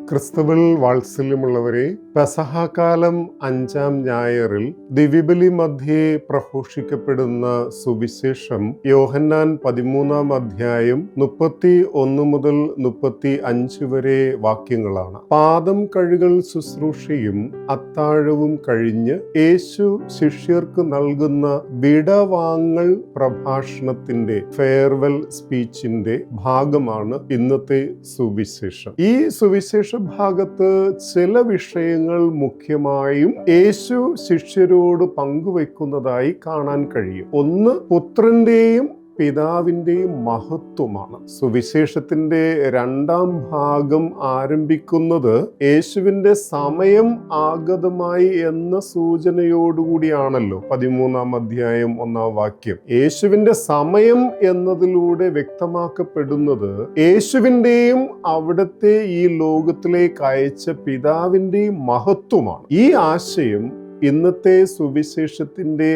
ക്രിസ്തുവിൽ വാത്സല്യമുള്ളവരെ, പെസഹാകാലം 5-ാം ഞായറിൽ ദിവ്യബലി മധ്യേ പ്രഘോഷിക്കപ്പെടുന്ന സുവിശേഷം യോഹന്നാൻ 13-ാം അധ്യായം 31 മുതൽ 35 വരെ വാക്യങ്ങളാണ്. പാദം കഴുകൽ ശുശ്രൂഷയും അത്താഴവും കഴിഞ്ഞ് യേശു ശിഷ്യർക്ക് നൽകുന്ന വിടവാങ്ങൽ പ്രഭാഷണത്തിന്റെ ഫെയർവെൽ സ്പീച്ചിന്റെ ഭാഗമാണ് ഇന്നത്തെ സുവിശേഷം. ഈ സുവിശേഷ ഭാഗത്ത് ചില വിഷയങ്ങൾ മുഖ്യമായും യേശു ശിഷ്യരോട് പങ്കുവെക്കുന്നതായി കാണാൻ കഴിയും. ഒന്ന്, പുത്രന്റെയും പിതാവിൻ്റെയും മഹത്വമാണ്. സുവിശേഷത്തിന്റെ 2-ാം ഭാഗം ആരംഭിക്കുന്നത് യേശുവിന്റെ സമയം ആഗതമായി എന്ന സൂചനയോടുകൂടിയാണല്ലോ. 13-ാം അധ്യായം 1-ാം വാക്യം. യേശുവിന്റെ സമയം എന്നതിലൂടെ വ്യക്തമാക്കപ്പെടുന്നത് യേശുവിന്റെയും അവിടുത്തെ ഈ ലോകത്തിലേക്ക് അയച്ച പിതാവിന്റെയും മഹത്വമാണ്. ഈ ആശയം ഇന്നത്തെ സുവിശേഷത്തിന്റെ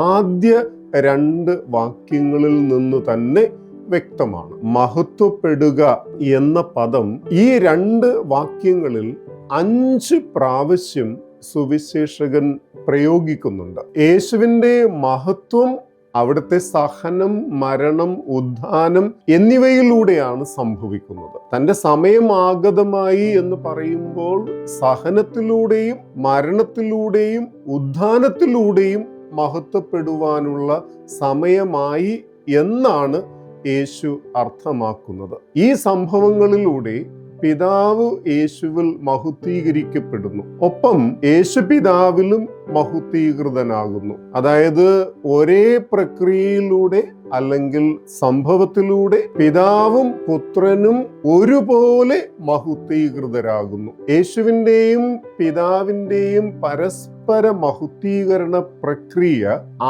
ആദ്യ 2 വാക്യങ്ങളിൽ നിന്ന് തന്നെ വ്യക്തമാണ്. മഹത്വപ്പെടുക എന്ന പദം ഈ 2 വാക്യങ്ങളിൽ 5 പ്രാവശ്യം സുവിശേഷകൻ പ്രയോഗിക്കുന്നുണ്ട്. യേശുവിന്റെ മഹത്വം അവിടുത്തെ സഹനം, മരണം, ഉദ്ധാനം എന്നിവയിലൂടെയാണ് സംഭവിക്കുന്നത്. തൻ്റെ സമയം ആഗതമായി എന്ന് പറയുമ്പോൾ സഹനത്തിലൂടെയും മരണത്തിലൂടെയും ഉദ്ധാനത്തിലൂടെയും മഹത്വപ്പെടുവാനുള്ള സമയമായി എന്നാണ് യേശു അർത്ഥമാക്കുന്നത്. ഈ സംഭവങ്ങളിലൂടെ പിതാവ് യേശുവിൽ മഹത്വീകരിക്കപ്പെടുന്നു, ഒപ്പം യേശു പിതാവിലും മഹത്വീകൃതനാകുന്നു. അതായത് ഒരേ പ്രക്രിയയിലൂടെ അല്ലെങ്കിൽ സംഭവത്തിലൂടെ പിതാവും പുത്രനും ഒരുപോലെ മഹത്വീകൃതരാകുന്നു. യേശുവിൻ്റെയും പിതാവിൻ്റെയും പരസ്പര മഹത്വീകരണ പ്രക്രിയ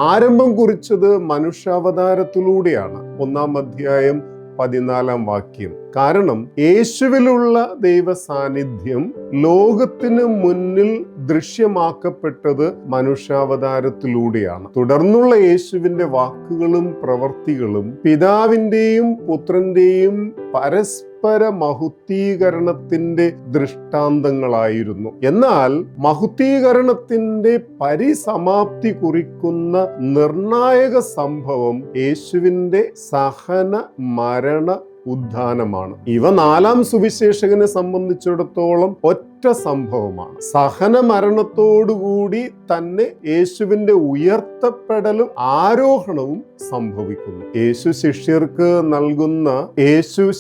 ആരംഭം കുറിച്ചത് മനുഷ്യാവതാരത്തിലൂടെയാണ്. 1-ാം അധ്യായം 14-ാം വാക്യം. കാരണം യേശുവിലുള്ള ദൈവ സാന്നിധ്യം ലോകത്തിന് മുന്നിൽ ദൃശ്യമാക്കപ്പെട്ടത് മനുഷ്യാവതാരത്തിലൂടെയാണ്. തുടർന്നുള്ള യേശുവിന്റെ വാക്കുകളും പ്രവർത്തികളും പിതാവിന്റെയും പുത്രന്റെയും പരസ്പര മഹത്വീകരണത്തിന്റെ ദൃഷ്ടാന്തങ്ങളായിരുന്നു. എന്നാൽ മഹത്വീകരണത്തിന്റെ പരിസമാപ്തി കുറിക്കുന്ന നിർണായക സംഭവം യേശുവിന്റെ സഹന, മരണ, ഉദ്ധാനമാണ്. ഇവ 4-ാം സുവിശേഷകനെ സംബന്ധിച്ചിടത്തോളം ഒറ്റ സംഭവമാണ്. സഹന മരണത്തോടുകൂടി തന്നെ യേശുവിന്റെ ഉയർത്തപ്പെടലും ആരോഹണവും സംഭവിക്കുന്നു. യേശു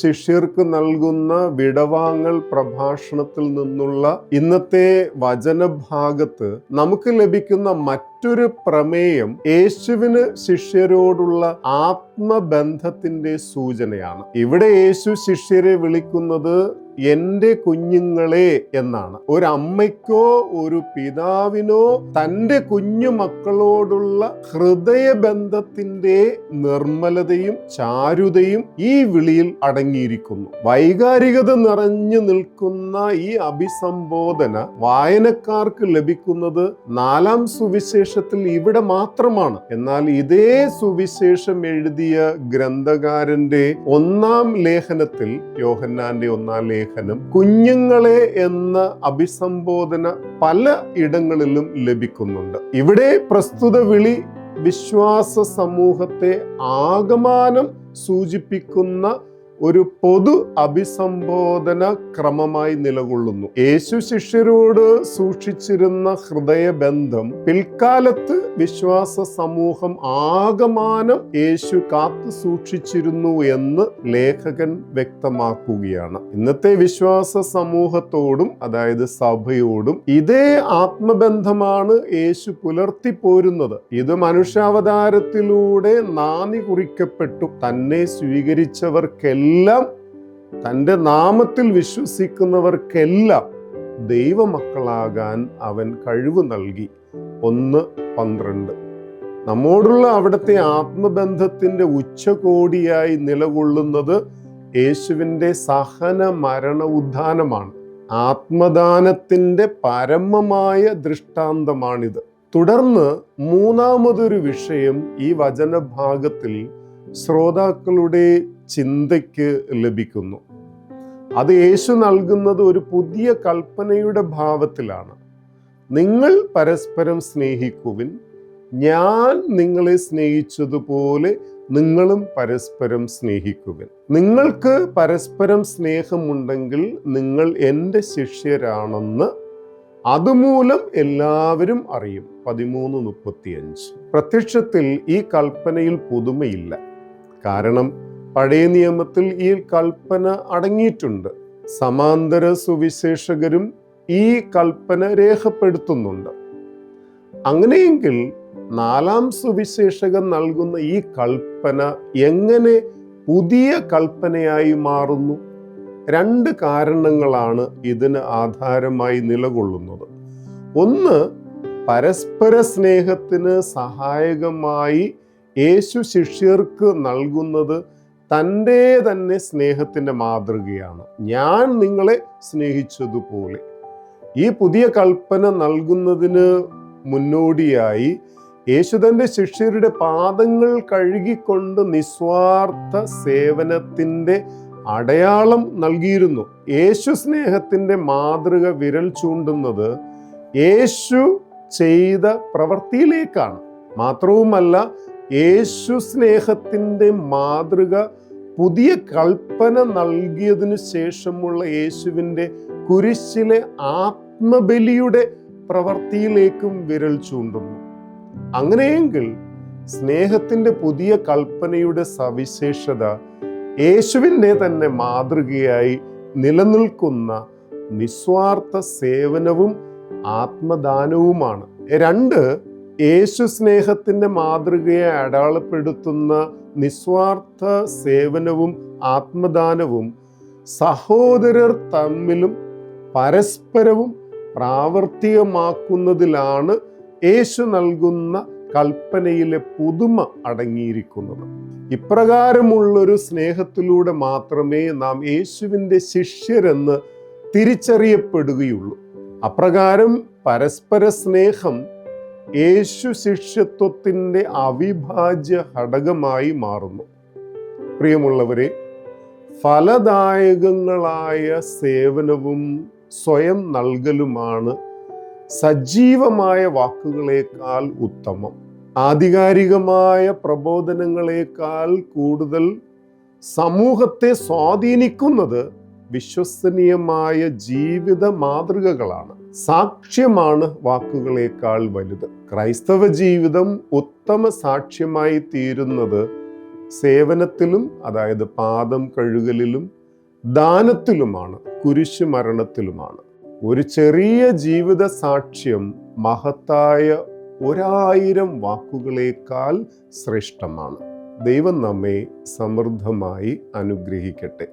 ശിഷ്യർക്ക് നൽകുന്ന വിടവാങ്ങൽ പ്രഭാഷണത്തിൽ നിന്നുള്ള ഇന്നത്തെ വചനഭാഗത്ത് നമുക്ക് ലഭിക്കുന്ന മറ്റൊരു പ്രമേയം യേശുവിന് ശിഷ്യരോടുള്ള ആത്മബന്ധത്തിന്റെ സൂചനയാണ്. ഇവിടെ യേശു ശിഷ്യരെ വിളിക്കുന്നത് എന്റെ കുഞ്ഞുങ്ങളെ എന്നാണ്. ഒരമ്മയ്ക്കോ ഒരു പിതാവിനോ തൻ്റെ കുഞ്ഞു മക്കളോടുള്ള ഹൃദയബന്ധത്തിന്റെ നിർമ്മലതയും ചാരുതയും ഈ വിളിയിൽ അടങ്ങിയിരിക്കുന്നു. വൈകാരികത നിറഞ്ഞു നിൽക്കുന്ന ഈ അഭിസംബോധന വായനക്കാർക്ക് ലഭിക്കുന്നത് 4-ാം സുവിശേഷത്തിൽ ഇവിടെ മാത്രമാണ്. എന്നാൽ ഇതേ സുവിശേഷം എഴുതിയ ഗ്രന്ഥകാരന്റെ 1-ാം ലേഖനത്തിൽ, യോഹന്നാന്റെ 1-ാം ലേഖനം, കുഞ്ഞുങ്ങളെ എന്ന അഭിസംബോധന പല ഇടങ്ങളിലും ലഭിക്കുന്നുണ്ട്. ഇവിടെ പ്രസ്തുത വിളി വിശ്വാസ സമൂഹത്തെ ആകമാനം സൂചിപ്പിക്കുന്ന ഒരു പൊതു അഭിസംബോധന ക്രമമായി നിലകൊള്ളുന്നു. യേശു ശിഷ്യരോട് സൂക്ഷിച്ചിരുന്ന ഹൃദയബന്ധം പിൽക്കാലത്ത് വിശ്വാസ സമൂഹം ആകമാനം യേശു കാത്തു സൂക്ഷിച്ചിരുന്നു എന്ന് ലേഖകൻ വ്യക്തമാക്കുകയാണ്. ഇന്നത്തെ വിശ്വാസ സമൂഹത്തോടും, അതായത് സഭയോടും, ഇതേ ആത്മബന്ധമാണ് യേശു പുലർത്തിപ്പോരുന്നത്. ഇത് മനുഷ്യാവതാരത്തിലൂടെ നാന്ദി കുറിക്കപ്പെട്ടു. തന്നെ സ്വീകരിച്ചവർക്കെല്ലാം, തൻ്റെ നാമത്തിൽ വിശ്വസിക്കുന്നവർക്കെല്ലാം ദൈവമക്കളാകാൻ അവൻ കഴിവ് നൽകി. 1:12. നമ്മോടുള്ള അവിടുത്തെ ആത്മബന്ധത്തിന്റെ ഉച്ചകോടിയായി നിലകൊള്ളുന്നത് യേശുവിൻ്റെ സഹന, മരണ, ഉദ്ധാനമാണ്. ആത്മദാനത്തിന്റെ പരമമായ ദൃഷ്ടാന്തമാണിത്. തുടർന്ന് 3-മതൊരു വിഷയം ഈ വചനഭാഗത്തിൽ ശ്രോതാക്കളുടെ ചിന്തയ്ക്ക് ലഭിക്കുന്നു. അത് യേശു നൽകുന്നത് ഒരു പുതിയ കൽപ്പനയുടെ ഭാവത്തിലാണ്. നിങ്ങൾ പരസ്പരം സ്നേഹിക്കുവിൻ, ഞാൻ നിങ്ങളെ സ്നേഹിച്ചതുപോലെ നിങ്ങളും പരസ്പരം സ്നേഹിക്കുവിൻ. നിങ്ങൾക്ക് പരസ്പരം സ്നേഹമുണ്ടെങ്കിൽ നിങ്ങൾ എൻ്റെ ശിഷ്യരാണെന്ന് അതുമൂലം എല്ലാവരും അറിയും. 13:35. പ്രത്യക്ഷത്തിൽ ഈ കൽപ്പനയിൽ പുതുമയില്ല. കാരണം പഴയ നിയമത്തിൽ ഈ കൽപ്പന അടങ്ങിയിട്ടുണ്ട്. സമാന്തര സുവിശേഷകരും ഈ കൽപ്പന രേഖപ്പെടുത്തുന്നുണ്ട്. അങ്ങനെയെങ്കിൽ 4-ാം സുവിശേഷകൻ നൽകുന്ന ഈ കൽപ്പന എങ്ങനെ പുതിയ കൽപ്പനയായി മാറുന്നു? 2 കാരണങ്ങളാണ് ഇതിന് ആധാരമായി നിലകൊള്ളുന്നത്. ഒന്ന്, പരസ്പര സ്നേഹത്തിന് സഹായകമായി യേശു ശിഷ്യർക്ക് നൽകുന്നത് തൻ്റെ തന്നെ സ്നേഹത്തിൻ്റെ മാതൃകയാണ്. ഞാൻ നിങ്ങളെ സ്നേഹിച്ചതുപോലെ. ഈ പുതിയ കൽപ്പന നൽകുന്നതിന് മുന്നോടിയായി യേശു തൻ്റെ ശിഷ്യരുടെ പാദങ്ങൾ കഴുകിക്കൊണ്ട് നിസ്വാർത്ഥ സേവനത്തിൻ്റെ അടയാളം നൽകിയിരുന്നു. യേശു സ്നേഹത്തിൻ്റെ മാതൃക വിരൽ ചൂണ്ടുന്നത് യേശു ചെയ്ത പ്രവൃത്തിയിലേക്കാണ്. മാത്രവുമല്ല, യേശു സ്നേഹത്തിൻ്റെ മാതൃക പുതിയ കൽപ്പന നൽകിയതിനു ശേഷമുള്ള യേശുവിൻ്റെ കുരിശിലെ ആത്മബലിയുടെ പ്രവൃത്തിയിലേക്കും വിരൽ ചൂണ്ടുന്നു. അങ്ങനെയെങ്കിൽ സ്നേഹത്തിൻ്റെ പുതിയ കൽപ്പനയുടെ സവിശേഷത യേശുവിൻ്റെ തന്നെ മാതൃകയായി നിലനിൽക്കുന്ന നിസ്വാർത്ഥ സേവനവും ആത്മദാനവുമാണ്. 2, യേശു സ്നേഹത്തിൻ്റെ മാതൃകയെ അടയാളപ്പെടുത്തുന്ന നിസ്വാർത്ഥ സേവനവും ആത്മദാനവും സഹോദരർ തമ്മിലും പരസ്പരവും പ്രാവർത്തികമാക്കുന്നതിലാണ് യേശു നൽകുന്ന കൽപ്പനയിലെ പുതുമ അടങ്ങിയിരിക്കുന്നത്. ഇപ്രകാരമുള്ളൊരു സ്നേഹത്തിലൂടെ മാത്രമേ നാം യേശുവിൻ്റെ ശിഷ്യരെന്ന് തിരിച്ചറിയപ്പെടുകയുള്ളൂ. അപ്രകാരം പരസ്പര സ്നേഹം യേശു ശിഷ്യത്വത്തിൻ്റെ അവിഭാജ്യ ഘടകമായി മാറുന്നു. പ്രിയമുള്ളവരെ, ഫലദായകങ്ങളായ സേവനവും സ്വയം നൽകലുമാണ് സജീവമായ വാക്കുകളേക്കാൾ ഉത്തമം. ആധികാരികമായ പ്രബോധനങ്ങളെക്കാൾ കൂടുതൽ സമൂഹത്തെ സ്വാധീനിക്കുന്നത് വിശ്വസനീയമായ ജീവിത മാതൃകകളാണ്. സാക്ഷ്യമാണ് വാക്കുകളേക്കാൾ വലുത്. ക്രൈസ്തവ ജീവിതം ഉത്തമ സാക്ഷ്യമായി തീരുന്നത് സേവനത്തിലും, അതായത് പാദം കഴുകലിലും ദാനത്തിലുമാണ്, കുരിശുമരണത്തിലുമാണ്. ഒരു ചെറിയ ജീവിത സാക്ഷ്യം മഹത്തായ 1000 വാക്കുകളേക്കാൾ ശ്രേഷ്ഠമാണ്. ദൈവം നമ്മെ സമൃദ്ധമായി അനുഗ്രഹിക്കട്ടെ.